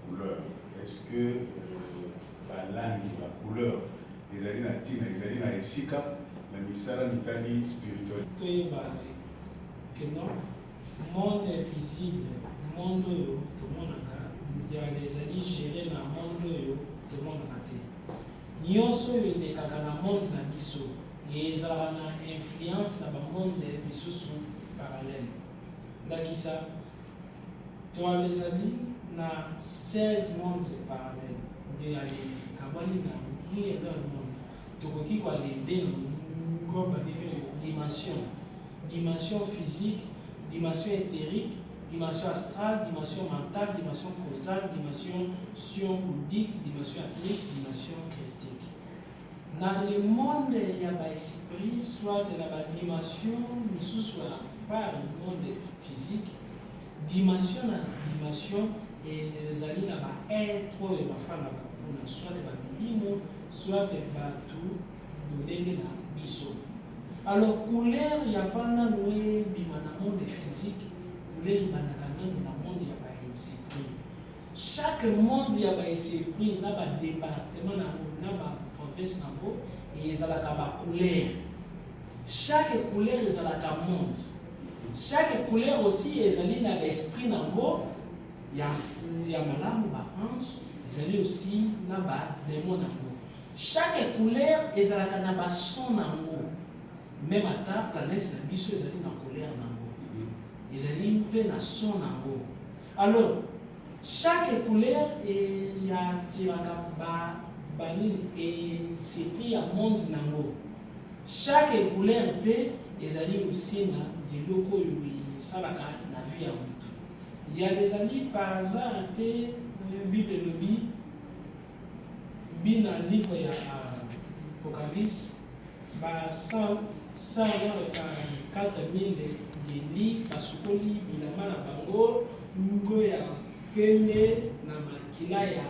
couleur. Est-ce que la langue, la couleur, les alliés latines, les alliés na esika, la misala mitali spirituelle. Que non, monde visible, monde tout le monde a les alliés gérés dans le monde tout le monde a été. Nyonso est dans le monde na biso, et ils ont une influence dans le monde biso sous parallèle. Donc ça, toi les alliés na 16 mondes parallèles. Il y a les Kabali na ni dans le monde. Donc qui quoi les dimension physique, dimension éthérique, dimension astrale, dimension mentale, dimension causale, dimension ludique, dimension ethnique, dimension christique. Dans le monde, il y a un esprit, soit de la dimension, mais soit par le monde physique, dimension, et zali na ba être oyo bafana bakuna soit de babilimo soit de batu dolenge na biso. Alors couleur ya fana noe bima na monde physique, couleur ibanaka nanu na monde ya ba esprit. Chaque monde ya ba esprit na ba département na ba province na bo et ezalaka ba couleur. Chaque couleur ezalaka monde. Chaque couleur aussi ezali na esprit na bo. Il y a malamu ba ange, ils allaient aussi na ba démon nango. Chaque couleur ezalaka na ba son nango. Même à ta planète na biso ezali na couleur nango. Ezali pe na son nango. Alors chaque couleur y a tiraka ba bani et c'est pris à monde nango. Chaque couleur pe ezali aussi na diloko yo salaka na vie ya mutu. Il y a des amis par hasard été le Bible et le Bi dans le livre Apocalypse, 144 000 livres, parce que bilama na bango, ngo ya pembe na makila ya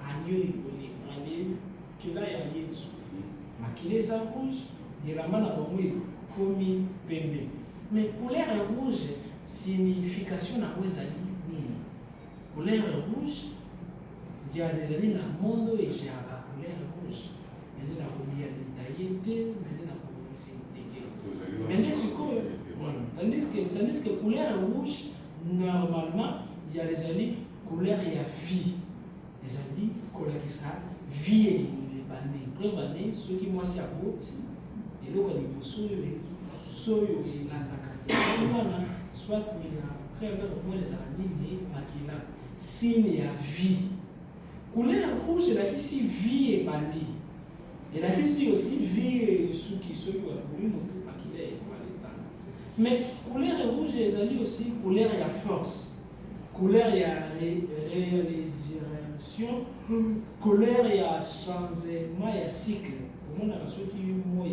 anyo libole, makila ya Yesu. Makila za rouge, bilama na bango komi pembe. Mais couleur rouge, signification na wezali nini? Couleur rouge, il y a des années dans le monde et j'ai un couleur rouge. Maintenant, on y a détaillé, maintenant, on s'est détaillé. Maintenant, c'est quoi? Tandis que couleur rouge, normalement, il y a les années couleur et vie. Les années couleur qui ça, vie et les bandes. Preuve année, ceux qui moi c'est à Boti, et là, on est pour soyo et l'antaka. Soit il y a après au moins les années mais makila signe ya vie. Couleur rouge là qui vie et bandi. Et là qui aussi vie suki soyo pour une autre makila et quoi l'état. Mais couleur rouge les alliés aussi couleur ya force. Couleur ya réalisation, couleur ya changement ya cycle. Pour moi, ceux qui moi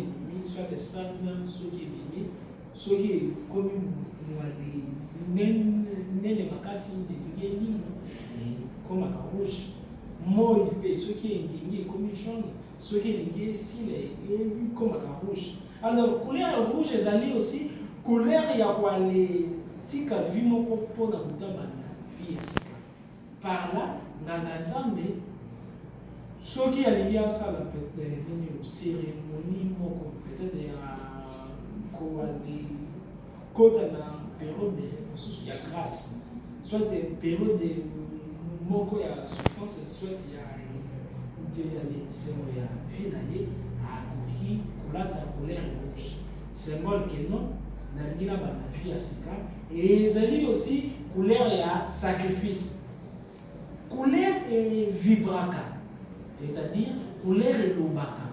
soit des 100 ans, ceux qui est ceux qui comme nene makasi de nini comme à rouge moi ceux qui est comme jaune ceux qui est style comme à rouge. Alors couleur rouge les alliés aussi couleur ya kwa les tika vimo pour na mutaba na vie par là nganga nzambe ceux qui alliés ça la peut-être une cérémonie moko peut-être ya quand on a une période de grâce, soit une période de moko ya souffrance, soit il y a les symboles ya vie à courir colata couleur rouge. Symbole que non, na ngina ba na vie ya sika et ezali aussi couleur ya sacrifice. Couleur et vibraka, c'est-à-dire couleur et lobaka.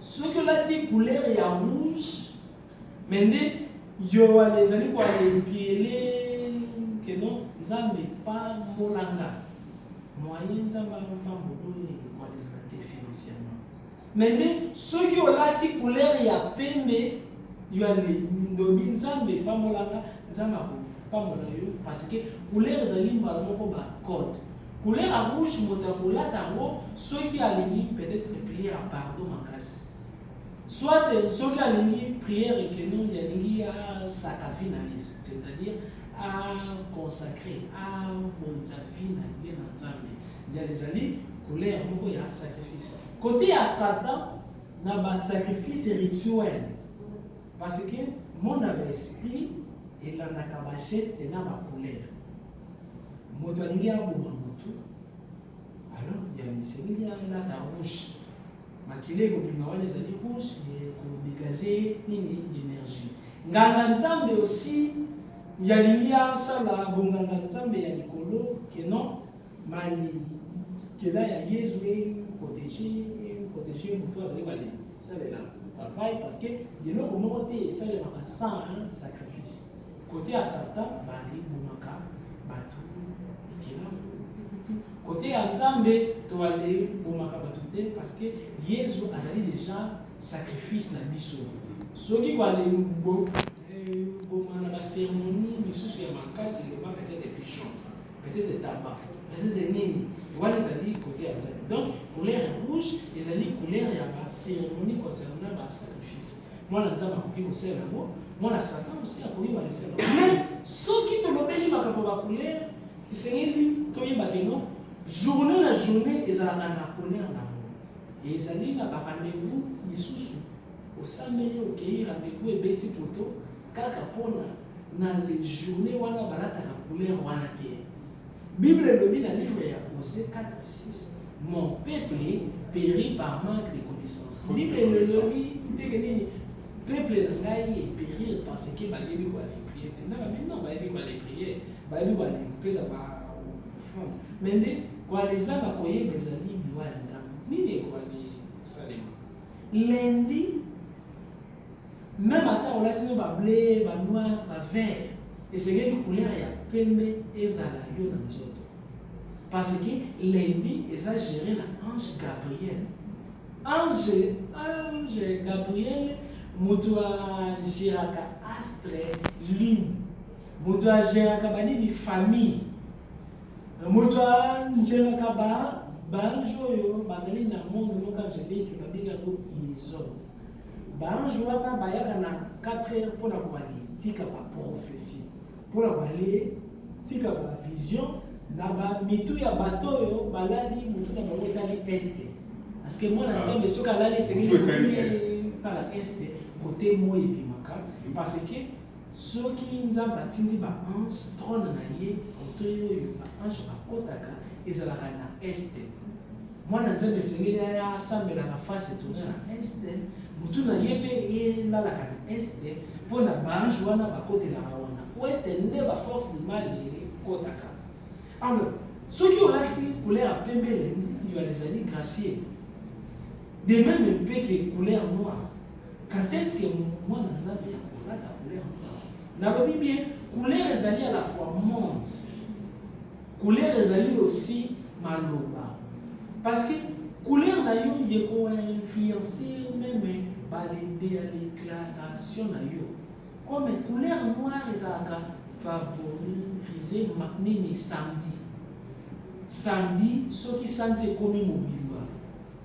Ce que là dit couleur ya rouge. Maintenant, il y a les années pour aller piler que non, Zambe pas molanga. Moyen Zambe pas molanga pour les attaquer financièrement. Maintenant, ceux qui ont la petite couleur, il y a pembe, il y a les ndobi Zambe pas molanga, Zambe pas molanga parce que couleur zali malamo ko ba code. Couleur rouge motakola tango, ceux qui alignent peut-être prier à pardon makasi. Soit ceux qui ont prière et que nous, il y a sacrifice, c'est-à-dire consacré, bonzavi na ye na nzambe. Il y a les alliés, colère, il y a sacrifice. Côté à Satan, il y a un sacrifice rituel. Parce que mon esprit, il a un geste et une colère. Moto alingi aboma moto. Alors, il y a une série de la rouge. Makile ko bima wana ezali rouge et ko dégager nini d'énergie. Nganga nzambe aussi yalingi asala bonganga nzambe ya likolo que non mali que là ya Yesu protéger moto azali wale. Ça c'est là travail parce que de l'autre côté ça le maka sans un sacrifice. Côté à Satan bali bomaka batu côté à Nzambe to aller bomaka batu te parce que Yesu azali déjà sacrifice na biso. Soki ko aller bomana la cérémonie misusu ya makasi le peut-être des pigeons, peut-être des tabac, peut-être des nini. Voilà les alliés côté à Nzambe. Donc couleur rouge, les alliés couleur ya ba cérémonie concernant ba sacrifice. Moi na Nzambe akoki ko sela ngo, moi na Satan aussi akoki ko sela. Mais soki to lobeli makapo ba couleur, isengeli to yeba keno journée la journée ezalaka na colère na et ezali na ba rendez-vous misusu osameli okei rendez-vous ebeti poto kaka pona na les journées wana balata na colère wana te. Bible elobi na livre ya Osée 4:6 mon peuple périt par manque de connaissance. Bible elobi ndenge nini peuple na ngai périr parce que bayebi ko aller prier. Nzamba non bayebi ko aller prier, bayebi ko aller pesa ba offrande. Mais kwa lezanga koyeba ezali biwa ya ndambo nini ekwani salema lundi même ata olati no bablé banoir bavert esengeli couleur ya pembe ezala yo na nzoto parce que lundi eza géré na ange Gabriel moto agéraka astre ligne moto agéraka banini famille moto angelaka banjo oyo bazali na monde moko angélique babengaka liaison. Banjo wana bayaka na 4 heures mpona kobalitika baprophétie mpona balitika bavision na bamitu ya bato oyo balali motu na bango etali este parce que mwana nzambe soki alali esengeli tala este kote moi ebimaka parce que soki nzambe atindi baange trône na ye kote oyo baange bakotaka ezalaka na este mwana nzambe esengeli asambelaka face etourne na este motu na ye mpe elalaka na este mpo na baange wana bakotelaka wana oeste nde baforce de mal ekotaka. Alors soki olati couleur ya pembe yo ezali gracier de même mpe ke couleur noire. Quand est-ce que mwana nzambe akolata couleur noire? Nalobi bien couleur ezali à la fois monde, couleur ezali aussi maloba parce que couleur na yo yeko influencer même par les déclarations na yo comme couleur noire ezalaka favoriser nini samedi soki santi ekomi mobimba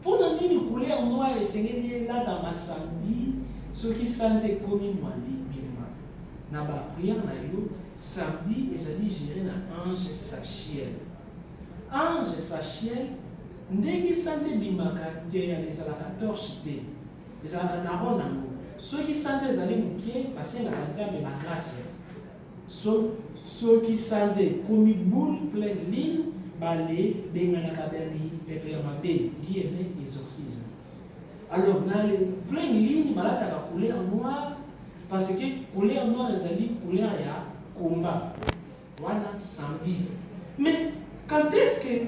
mpona nini couleur noire esengeli elata masamedi soki santi ekomi mobimba na bapriere na yo samedi ezali géré na ange Sachiel. Ange Sachiel ndenge santi ebimbaka ezalaka torche te ezalaka na ro nango soki santi ezali mokie basengaka nzambe bagrace soki santi ekomi boule pleine ligne bale benganaka bani pepe mabe guillemets exorcisme. Alors na le pleine ligne balataka couleur noire parce que couleur noire ezali couleur ya combat wana samedi. Mais quand est-ce que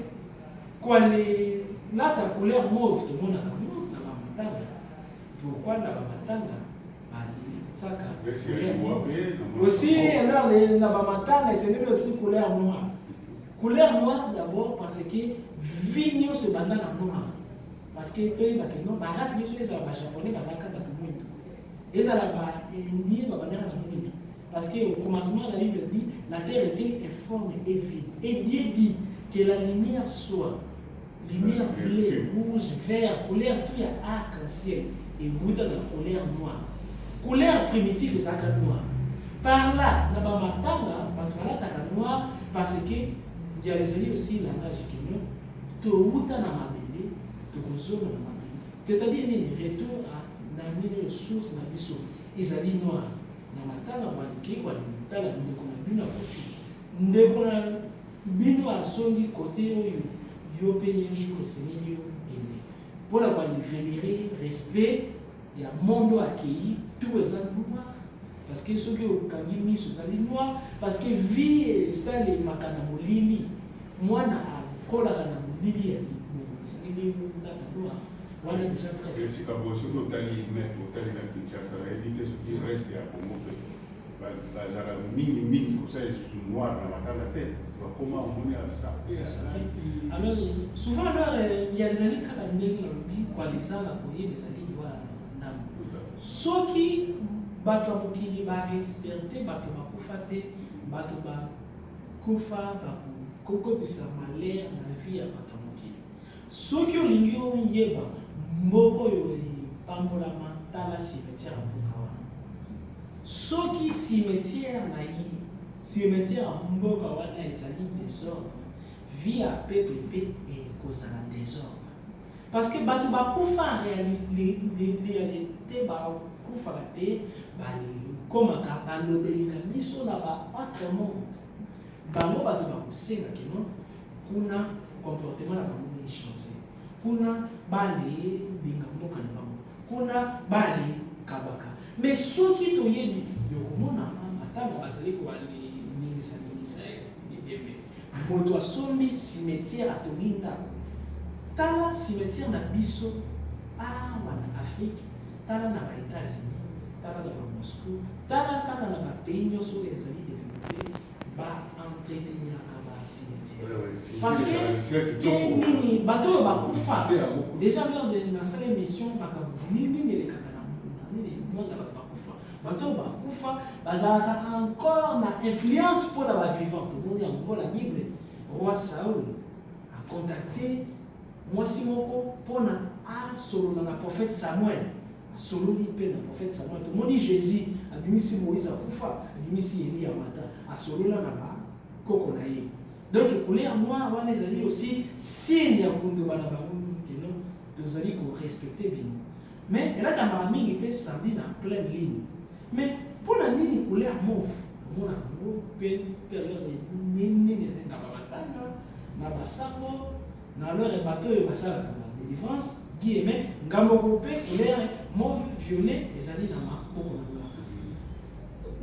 quoi les là ta couleur mauve tout le monde a na bamatanga pourquoi na bamatanga bali saka aussi alors les na bamatanga c'est aussi couleur noire. Couleur noire d'abord parce que vigno se banda na noir parce que pays ba que non ba race biso les japonais bazaka ba muito ezala ba indien ba banda na muito parce que au commencement la Bible dit la terre était informe et vide et Dieu dit que la lumière soit lumière bleue, rouge, vert, couleur tout ya arc-en-ciel et bout dans la couleur noire. Couleur primitive c'est ça noir. Par là, na ba matanga, bato noir parce que il y a les alliés aussi langage kenyo, to uta na mabele, to kozona na mabele. C'est-à-dire ni retour à na mine source na biso. Ezali noir na matanga wanike kwa tala ndeko na bino kofi. Ndeko na bino asongi côté oyo yo penye jour seigneur yo gene. Pour la kwa vénérer respect ya mondo accueilli tout les noir. Parce que ceux qui ont mis sous les noirs, parce que vie ça les makana molili, moi na kola kana molili ya c'est les noirs. Voilà déjà très. Et si quand vous êtes allé mettre au tel dans Kinshasa, éviter ce qui reste à Congo, bazara mini comme ça sous noir dans la tête. Comment on est à saper à ça? Alors souvent il y a des années quand on est dans le pays, quoi les gens la voyaient des années noirs. Ceux qui bato ya mokili barespecte bato bakufa te bato bakufa bakokotisa malere na vie ya bato ya mokili soki olingi oyeba mboka oyo epambolama tala cimetière ya mboka wana soki cimetière ya mboka wana ezali désordre vie ya peuple mpe ekozala désordre parce que bato bakufa en réalité bakufaka te komaka balobeli na miso na baautre monde bango bato bakosenga kino kuna comportement na bango echange kuna bale binga mboka na bango kuna bale kabaka mais soki toyebi yokomona matanga bazali koaliningisa ebembe moto asombi cimetière atongi ndako tala cimetière na biso awa na Afrique tala na ba-États-Unis tala na ba-Moscou tala kaka na ba-pays nyonso oyo ezali développé ba-entreteniraka ba-cimetière parce que nini bato oyo bakufa déjà lors nasala émission makambo nini elekaka na monde ya bato bakufa bato oyo bakufa bazalaka encore na influence mpo na bavivant tomoni yango la Bible roi Saul acontacté mwasi moko mpona asolola na prophète Samuel asololi mpe na prophète Samuel tomoni Jésus abimisi Moïse akufa abimisi Élie amata asolola na bakoko na ye donc couleur noire wana ezali aussi signe ya kondoba na bango keno tozali korespecte bino mais elatambaka mingi mpe samedi na pleine ligne mais mpona nini couleur mauve omonaka yango mpe période nini na bamatanga na basango na leurs bateaux et basalaka na délivrance guillemets ngamoko mpe couleur mauve violet ezali na maboko na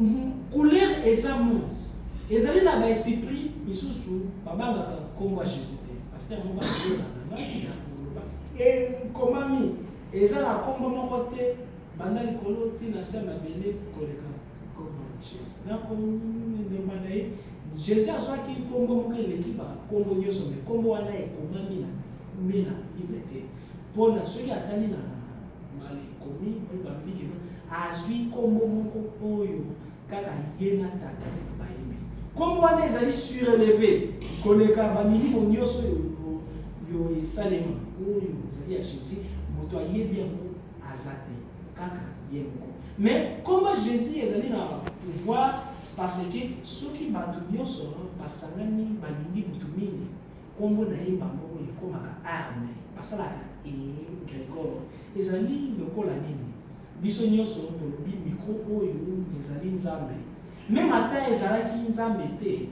nga couleur eza monte ezali na baesprit misusu babangaka nkombo ya Jésus te paster moko azoyoka na ngai ya koloba ekomami eza na nkombo moko te banda likolo ntina se mabele koleka nkombo ya Jésus nakomba na ye Jésus azwaki nkombo moko eleki bankombo nyonso me nkombo wana ekomami na Bible te mpona soki atali na malekomi oyo babiki azwi nkombo moko oyo kaka ye na tata bayebi nkombo wana ezali surélevé koleka bamilimo nyonso oyo esalema oyo ezali ya Jésus moto ayebi yango aza te kaka ye moko mais nkombo Jésus ezali na pouvoir parce que soki bato nyonso basangani balingi butu mingi nkombo na ye bango ekomaka arme basalaka grégor ezali lokola nini biso nyonso tolobi mikro oyo ezali nzambe même ata ezalaki nzambe te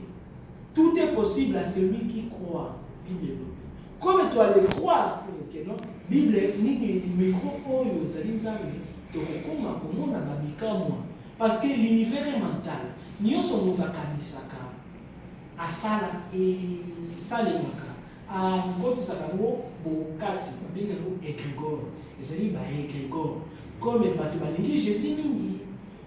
tout est possible à celui qui croit Bible comme tu allais croire que non Bible nini micro oyo ezali nzambe tokokoma komona babikamwa parce que l'univers est mental nyonso moto akanisaka asala esalemaka akotisaka yango bokasi babenga yango égrégore ezali baégrégore comme bato balingi Jésus mingi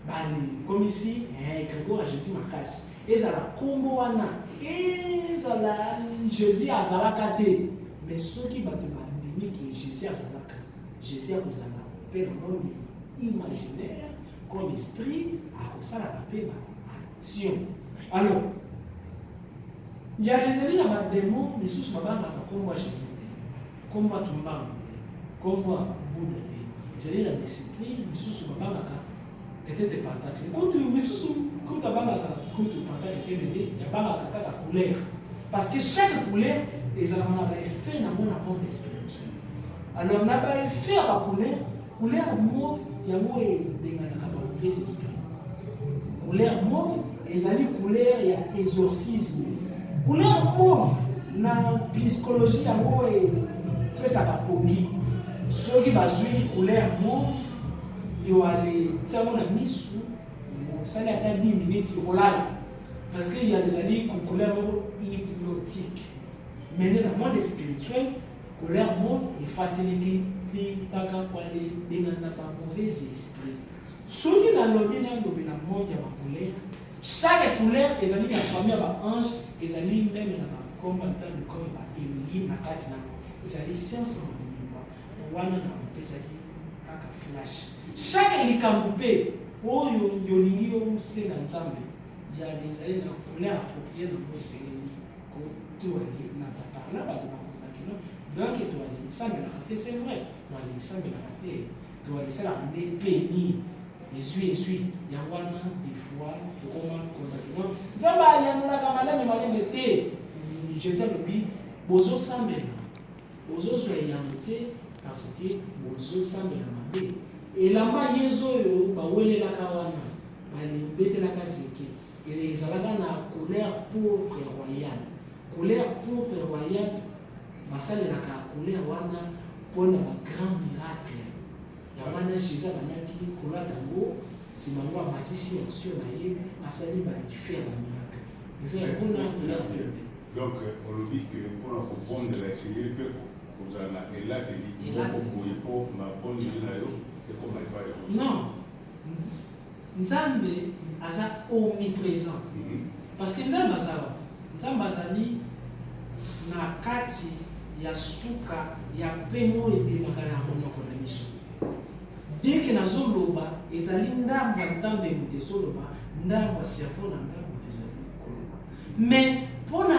balikomisi égrégore ya Jésus makasi ezala nkombo wana ezala Jésus azalaka te mais soki bato bandimiki Jésus azalaka Jésus akozala mpe na monde imaginaire comme esprit akosalaka mpe action alors il y a ezali na badémon misusu babangaka nkombo ya Jésus te nkombo ya kimbangu te nkombo ya buda te ezali na baesprit misusu babangaka peut-être pentacle kutu misusu kutu kuta bangaka kutu pantalon TBD ya bangaka kaka couleur parce que chaque couleur ezalaka na baeffet na monde spirituel. Alors na baeffet ya bacouleur couleur mauve yango edenganaka bamauvais esprit. Couleur mauve ezali couleur ya exorcisme. Couleur mauve na psychologie yango epesaka pongi. Soki bazwi couleur mauve yo ale tiango na misu osali ata 10 minutes yokolala parce que y a des alliés couleur hypnotique. Mais dans le monde spirituel, couleur mauve est facilité par des mauvais esprits. Ce qui est dans le monde, il y a couleur. Chaque couleur est une famille d'anges, et même comme Elohim, c'est science en flash. Chaque likamboupé, oh yolingi yo senga nzambe, il y a des alliés dans couleur appropriée dans le Seigneur. Donc, c'est vrai. Ça pénis. Essuie. Il y a des fois, je sais le bozo sambela. Bozo soyez parce que bozo sambela. Et la maïezo, bawele la kawana, bete la kaseke. Et les alabas na couleur pourpre royale. Couleur pourpre royale, basalelaka couleur wana pona ba grand miracle. Ya wana chiza banaki couleur dango, si manwa matisi option na ye, asali ba faire ba miracle. Ils ont pona couleur. Donc on dit que pour comprendre la série que vous avez là dit pour ma bonne non. Nzambe aza omniprésent. Parce que Nzambe azali na kati ya suka ya pemo ebemaka na monoko na miso. Dès que nazoloba ezali ndambo ya Nzambe moto ezoloba, ndambo ya cerveau na ngai moto ezali koloba. Mais mpona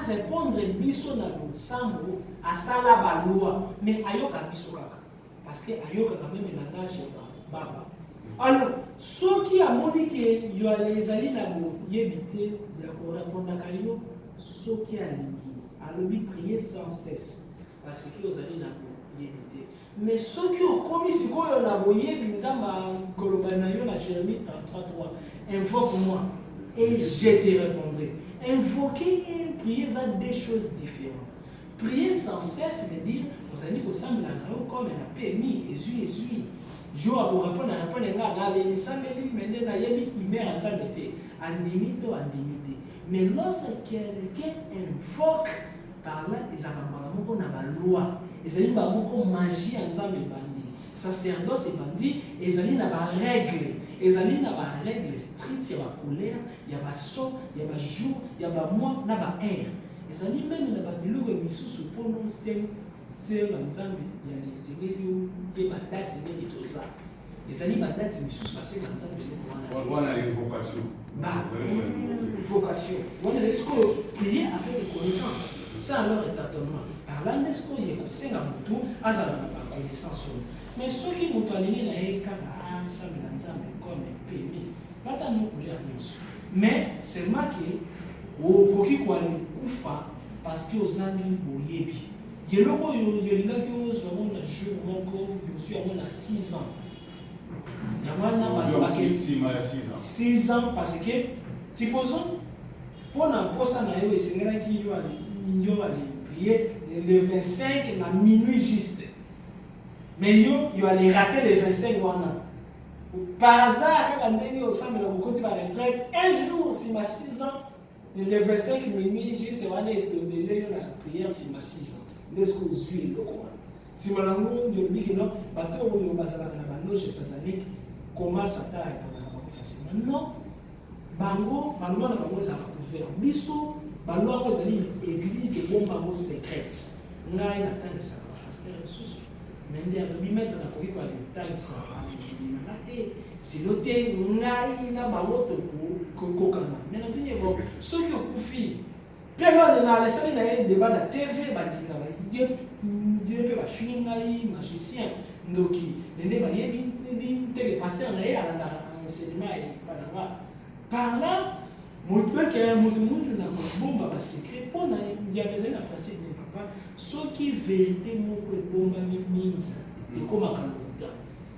répondre biso na losambo asala baloi, mais ayoka biso kaka. Parce que ayoka quand même le langage ya baba. Alors, ceux qui ont dit que y a les alliés là il y a évité de répondre à yo, ceux qui ont dit prier sans cesse parce que aux alliés là il y a évité. Mais ceux qui ont commis ce qu'on a voyé binzama kolobanayo la Jérémie 33:3 invoque-moi et je te répondrai. Invoquer et prier ça deux choses différentes. Prier sans cesse veut dire vous allez au semble là comme la permis essuie. Je vais vous répondre à les samedi, mais na yebi imer en temps d'été, andimité. Mais lorsque quelqu'un invoque par là, ils ont une loi, ils ont une magie en temps de bandit. Sacerdoce et bandit, ils ont une règle, ils ont une règle stricte, il y a la colère, il y a la son, il y a le jour, il y a le mois, il y a l'air. Ils ont même une babilou et sous pour nous c'est l'ensemble il y a les séries des date et tout ça. Les amis date mais sous passer l'ensemble on a une vocation. Vocation. On est ce que prier avec des connaissances. Ça alors est tâtonnement. Par là n'est-ce qu'il y a que c'est la moto à la connaissance. Mais ceux qui m'ont aligné na eka ça me l'ensemble comme permis. Pas tant nous couler rien. Mais c'est marqué au koki kwa ni kufa parce que aux amis boyebi. Yeloko yolingaki ozwa na jour moko yosu yango na 6 ans. Yamana batobake 6 ans parce que supposons pona posa na yo esengelaki yo ali prier le 25 na minuit juste. Mais yo allait rater le 25 wana. Par hasard kaka ndenge osambela kokoti ba retraite un jour si ma 6 ans le 25 minuit juste wana etombele yo na prière si ma 6 ans. N'est-ce que vous suivez le Coran? Si mon amour, je dis que non, bateau où il y a une loge satanique, comment Satan répond facilement? Non. Bango n'a pas ça couvert. Bisso, Bango a posé l'église de bon bango secrète. On a une attaque de ça. Mais il y a 2 mètres dans la cour, il y a une attaque de ça. C'est l'hôtel, on a une attaque de Kokana. Mais on dit que ceux qui ont couvert, période na lesali na ye débat na TV bandina ba ye pe ba fini ngai magicien ndoki nende ba ye bi te pasteur na ye ala na enseignement et pas na Par là, moto na bomba ba secret pour na ya besoin na passer de papa ce qui vérité moko bomba mingi et comme akaluta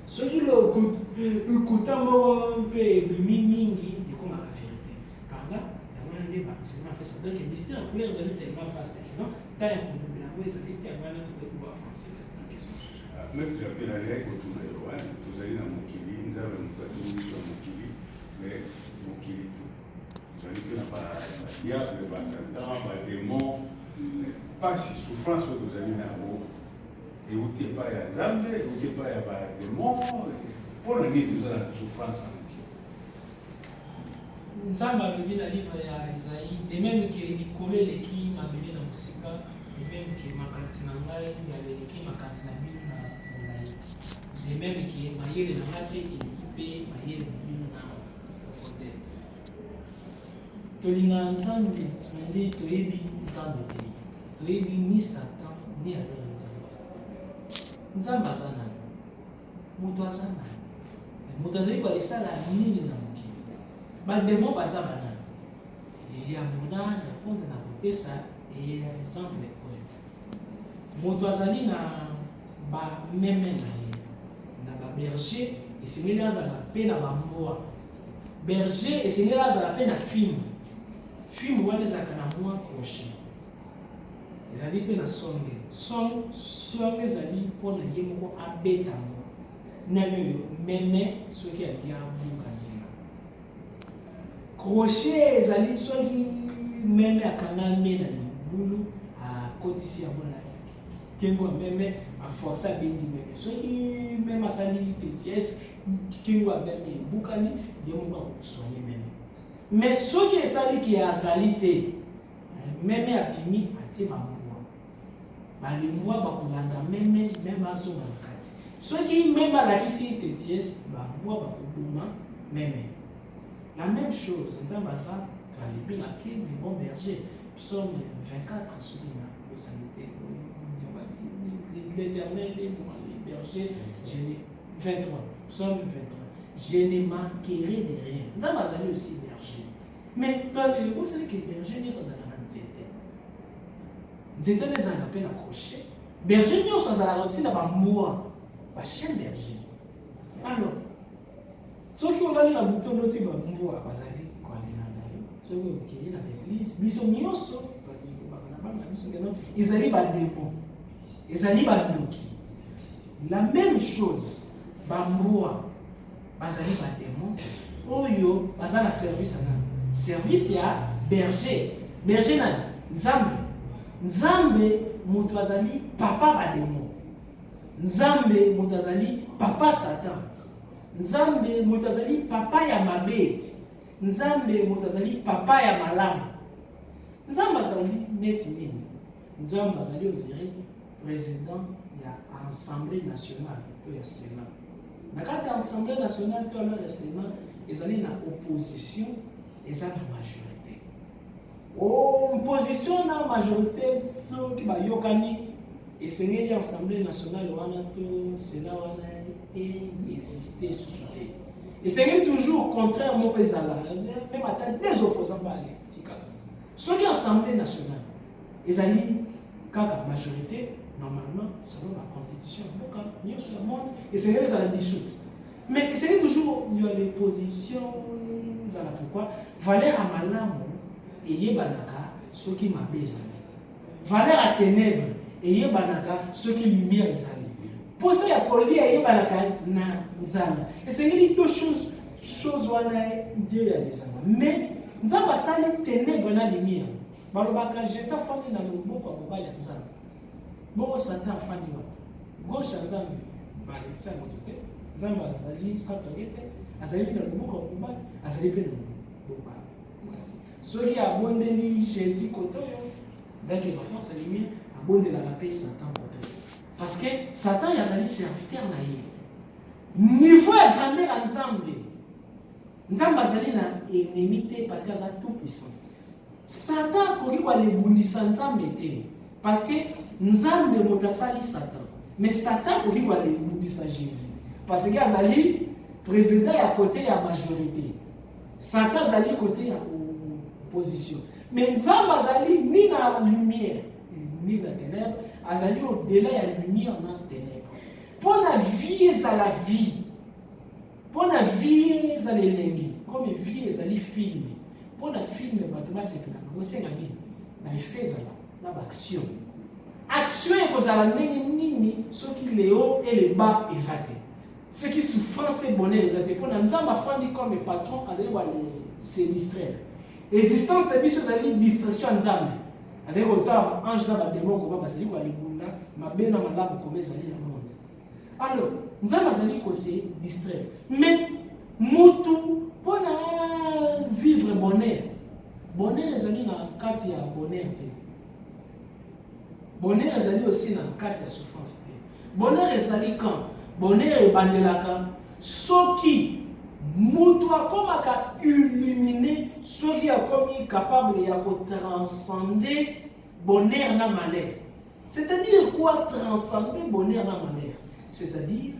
ce qui le kutamo pe mingi et comme la vérité par là la wana nde ba c'est ma pesa donc le mystère couleur zali tellement vaste que non ta ya problème la weza li ta wana to ko avancer la question même j'appelle à l'aide autour de Rouen tous allez dans mokili nous avons nous sur mokili mais mokili na ba diable ba satan ba démon pas si souffrance aux amis na bo et où t'es pas ya nzambe et où t'es pas ya ba démon pour la vie nous la souffrance nzambe alobi na livre ya Isaïe de même que likolo eleki mabele na mosika de même que makanisi na ngai yaleleki makanisi na bino na molai de même que mayele na ngai mpe eleki mpe mayele na bino na profondeur tolinga nzambe nde toyebi nzambe te toyebi ni satan ni aloi ya nzambe aza nani moto aza nani moto azali koalisala nini na mokili bademo baza banani ya mona ya mponda na kopesa ya exemple oyo moto azali na bameme na ye na baberger esengeli azala mpe na bambwa berger esengeli azala mpe na film wana ezalaka na mwa crochet ezali mpe na songe songe ezali mpona ye moko abeta ngo nani oyo meme soki alia buka nzela crochet ezali soki meme akanga me na libulu akotisi yango na kengo ya meme aforce abendi meme soki meme asali petiese kengo ya meme ebukani ye moko akosoye meme mais soki esaliki azali te meme abimi atie bambwa balimbwa bakolanda meme azonga na kati soki meme alakisi petiese bambwa bakoboma meme la même chose nzambe aza talibi na ke de bon berger psaume 24 soki na kosanite l'éternel est mon berger 23 psaume 23 je ne manquerai de rien nzambe azali aussi berger mais vous savez que berger nyonso azalaka na nzete ezalaka mpe na crochet berger nyonso azalaka aussi na bamwa bachien berger alors soki olali na buto noti bambwa bazali koalela na yo soki okei na baeglise biso nyonso na bana biso keno ezali bandemo ezali bandoki la même chose bambwa bazali bandemo oyo baza na service nani service ya berger nani nzambe moto azali papa bademo nzambe moto azali papa satan nzambe moto azali papa ya mabe nzambe moto azali papa ya malamu nzambe azali neti nini nzambe azali on dirait président ya assemblée nationale to ya sénat na kati ya assemblée nationale to ya sénat ezali na opposition eza na majorité opposition na majorité soki bayokani esengeli assemblée nationale wana to sénat wana exister susu te esengeli toujours contraire moko ezala même ata des opposants bale tikala soki assemblée nationale ezali kaka majorité normalement selon la constitution ya mboka nyonso ya monde esengeli ezala dissoute mais esengeli toujours ya les positions ezala pourquoi valeur ya malamu eyebanaka soki mabe ezali valeur ya ténèbre eyebanaka soki lumière ezali posa ya kolia eyebanaka na nzambe esengeli deux choses wana ndio ya lisanga mais nzambe asali ténèbre na lumière balobaka jésus afandi na loboko ya mobali ya nzambe bongo satan afandi wana gauche ya nzambe baletia moto te nzambe azali santoye te azali mpe na loboko ya mobali azali mpe na loboko ya mwasi soki abondeli jésus kote oyo donc baforce ya lumière abondelaka mpe satan kote oyo parce que satan azali serviteur na ye niveau ya grandeur ya nzambe azali na ennemi te parce que aza tout puissant satan akoki koalebundisa nzambe te parce que nzambe moto asali satan mais satan akoki koalebundisa jésus parce que azali président ya côté ya majorité Satan azali côté ya opposition. Mais Nzambe azali ni na lumière, ni na ténèbres, azali au-delà ya lumière na ténèbres. Pour la vie ezala vie. Pour la vie ezala elengi, comme vie ezali film. Pour la film bato basepela, basenga nini? Na effet ezala, na action. Action ekozala ndenge nini soki le haut et le bas ezate. Ce qui souffrance et bonheur ezate. Pour la Nzambe afandi comme patron azali wa se distraire. Existence de biso ezali distraction Nzambe. Azali kotala ange na ba démon ko ba bazali wa libunda, mabena malamu comme ezali na monde. Alors, Nzambe azali ko se distraire. Mais mutu pour vivre bonheur. Bonheur ezali na kati ya bonheur te. Bonheur ezali aussi na kati ya souffrance te. Bonheur ezali quand bonheur ebandelaka soki mutu akomaka illuminé, soki akomi capable ya ko transcender bonheur na malheur. C'est-à-dire quoi transcender bonheur na malheur? C'est-à-dire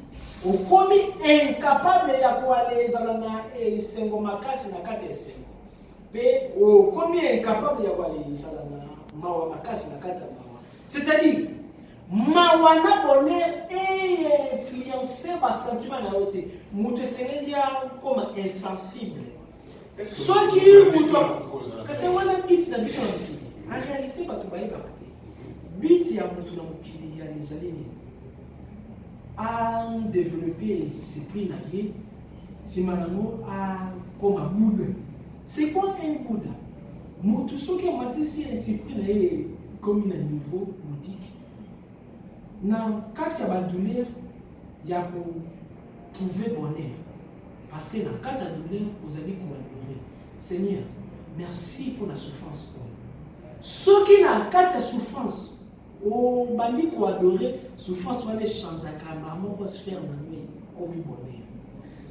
okomi incapable ya ko aller ezala na esengo makasi na kati ya esengo. Pe okomi incapable ya ko aller ezala na mawa makasi na kati ya mawa. C'est-à-dire mawa na bonheur et influencer ba sentiment na yote. Mutu esengi ya comme insensible. Soki mutu kasi wana biti na biso na mokili. En réalité bato bayeba te. Biti ya mutu na mokili ya ezali nini? A développer esprit na ye, si manamo a comme un Bouddha. C'est quoi un Bouddha? Mutu soki amatisi esprit na ye comme un niveau bouddhique. Na kati ya ba douleur ya ko trouver bonheur. Parce que na kati ya douleur vous allez ko adorer. Seigneur, merci pour la souffrance. Soki na kati ya souffrance o bandi ko adorer souffrance wale chanzaka maman ko se faire na nuit comme bonheur.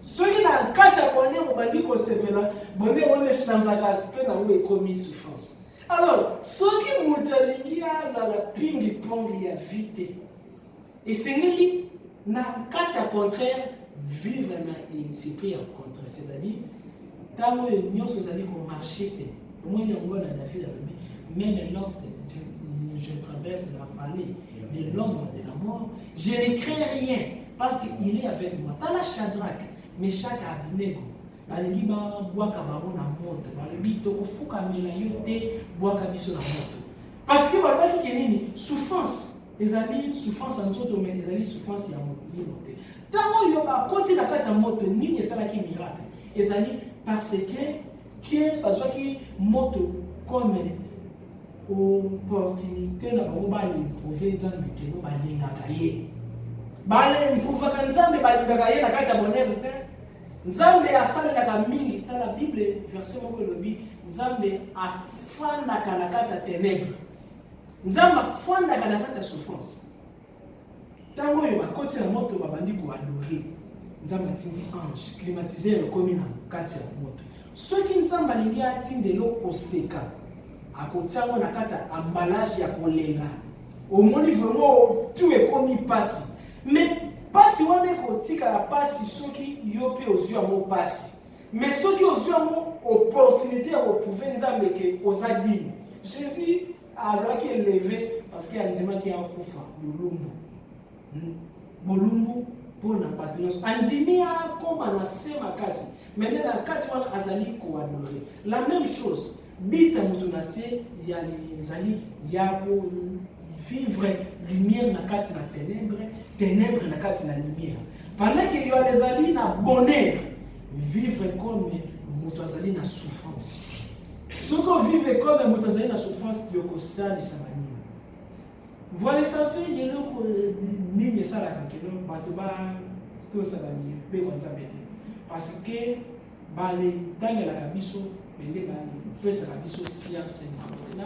Soki na kati ya bonheur o bandi ko sepela bonheur wale chanzaka se na nuit comme souffrance. Alors soki mutalingi azala pingi pongi ya vite et sengeli na kati ya contraire vivre na esprit en contraire, c'est-à-dire tant que nous allons marcher moi yango na David a même lorsque je traverse la vallée de l'ombre de la mort, je ne crains rien parce qu'il est avec moi. Tala Shadrach, Meshach et Abednego, balingi ba bwaka bango na moto, balobi tokofuka mela yo te bwaka biso na moto. Parce que balobaki ke nini souffrance, ezali souffrance en nzoto mais ezali souffrance ya molimo te. Tango yo ba koti na kati ya moto nini esalaki miracle, ezali parce que bazwaki moto comme opportunité na bango balimprove nzambe keno balingaka ye balimprovaka nzambe balingaka ye na kati ya bonheur te. Nzambe asalelaka mingi tala Bible verset moko elobi nzambe afandaka na kati ya ténèbres, nzambe afandaka na kati ya souffrance. Tango oyo bakoti na moto babandi koadore nzambe atindi ange climatiseur ekomi na kati ya moto. Soki nzambe alingi atindelo koseka akotiango na kati ya emballage ya kolenga omoni vraiment tout ekomi pasi. Mais pasi wana ekotika la pasi soki yo pe ozwi yango pasi. Mais soki ozwi yango opportunité ya koprouve nzambe ke oza digne. Jésus azalaki élevé parce que andimaki akufa bolumbu. Bolumbu mpona bato nyonso andimi akoma na se makasi. Maintenant na kati wana azali koadore. La même chose bitsa mutu na se ya ezali ya ko vivre lumière na kati na ténèbres na kati na lumière. Pendant que yo ezali na bonheur, vivre comme mutu azali na souffrance. Soko vivre comme mutu azali na souffrance yo ko sali samani. Voilà ça fait yelo ko nini sala kakelo bato ba to salami be kwa nzabete. Parce que bale tangela kabiso bende bale pesa kabiso science na